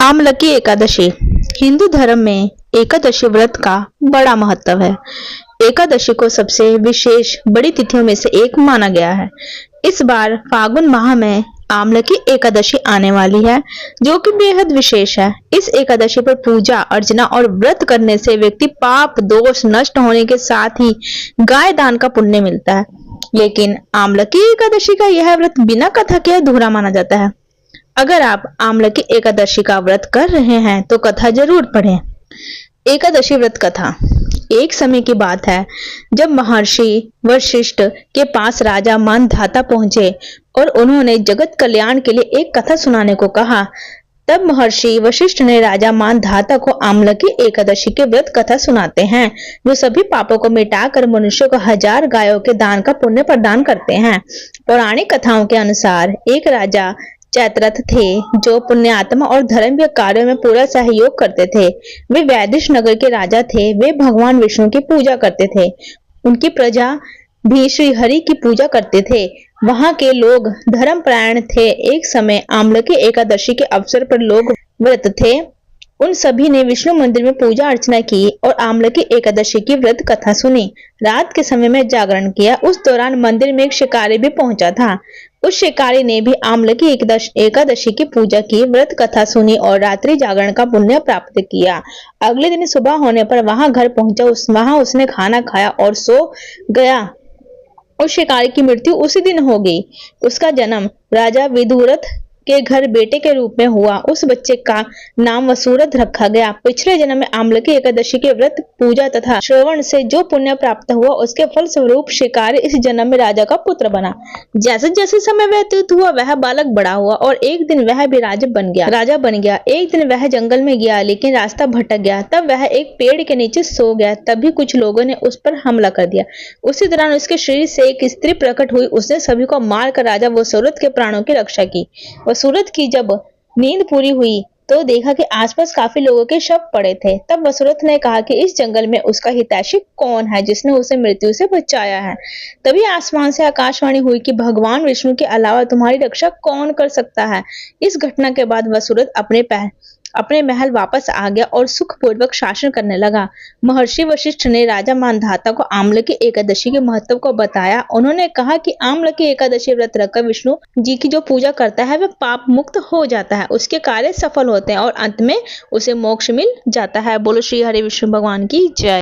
आमलकी एकादशी। हिंदू धर्म में एकादशी व्रत का बड़ा महत्व है। एकादशी को सबसे विशेष बड़ी तिथियों में से एक माना गया है। इस बार फागुन माह में आमलकी एकादशी आने वाली है, जो कि बेहद विशेष है। इस एकादशी पर पूजा अर्चना और व्रत करने से व्यक्ति पाप दोष नष्ट होने के साथ ही गाय दान का पुण्य मिलता है। लेकिन आमलकी एकादशी का यह व्रत बिना कथा के अधूरा माना जाता है। अगर आप आमलकी एकादशी का व्रत कर रहे हैं तो कथा जरूर पढ़ें। एकादशी व्रत कथा। एक समय की बात है जब महर्षि वशिष्ठ के पास राजा मानधाता पहुंचे और उन्होंने जगत कल्याण के लिए एक कथा सुनाने को कहा। तब महर्षि वशिष्ठ ने राजा मानधाता को आमलकी एकादशी के व्रत कथा सुनाते हैं, जो सभी पापों को मिटाकर मनुष्य को 1000 गायों के दान का पुण्य प्रदान करते हैं। पौराणिक कथाओं के अनुसार एक राजा चैत्रथ थे, जो पुण्यात्मा और धर्म कार्यों में पूरा सहयोग करते थे। वे वैदिश नगर के राजा थे। वे भगवान विष्णु की पूजा करते थे। उनकी प्रजा भी श्री हरि की पूजा करते थे। वहां के लोग धर्मपरायण थे। एक समय आमलकी एकादशी के अवसर पर लोग व्रत थे। उन सभी ने विष्णु मंदिर में पूजा अर्चना की और आमलकी एकादशी की व्रत कथा सुनी। रात के समय में जागरण किया। उस दौरान मंदिर में एक शिकारी भी पहुंचा था। उस शिकारी ने भी आमलकी एकादशी की पूजा की, व्रत कथा सुनी और रात्रि जागरण का पुण्य प्राप्त किया। अगले दिन सुबह होने पर वहां घर पहुंचा। वहां उसने खाना खाया और सो गया। उस शिकारी की मृत्यु उसी दिन हो गई। उसका जन्म राजा विदुरथ के घर बेटे के रूप में हुआ। उस बच्चे का नाम वसुरथ रखा गया। पिछले जन्म में आमलकी एकादशी के व्रत पूजा तथा श्रवण से जो पुण्य प्राप्त हुआ, उसके फल स्वरूप शिकारी इस जन्म में राजा का पुत्र बना। जैसे जैसे समय व्यतीत हुआ, वह बालक बड़ा हुआ और एक दिन वह भी राजा बन गया। एक दिन वह जंगल में गया, लेकिन रास्ता भटक गया। तब वह एक पेड़ के नीचे सो गया। तभी कुछ लोगों ने उस पर हमला कर दिया। उसी दौरान उसके शरीर से एक स्त्री प्रकट हुई। उसने सभी को मारकर राजा वसुरथ के प्राणों की रक्षा की। वसुरथ की जब नींद पूरी हुई तो देखा कि आसपास काफी लोगों के शव पड़े थे। तब वसुरथ ने कहा कि इस जंगल में उसका हितैषी कौन है, जिसने उसे मृत्यु से बचाया है। तभी आसमान से आकाशवाणी हुई कि भगवान विष्णु के अलावा तुम्हारी रक्षा कौन कर सकता है। इस घटना के बाद वसुरथ अपने महल वापस आ गया और सुखपूर्वक शासन करने लगा। महर्षि वशिष्ठ ने राजा मानधाता को आमलकी एकादशी के महत्व को बताया। उन्होंने कहा कि आमलकी एकादशी व्रत रखकर विष्णु जी की जो पूजा करता है, वह पाप मुक्त हो जाता है, उसके कार्य सफल होते हैं और अंत में उसे मोक्ष मिल जाता है। बोलो श्री हरि विष्णु भगवान की जय।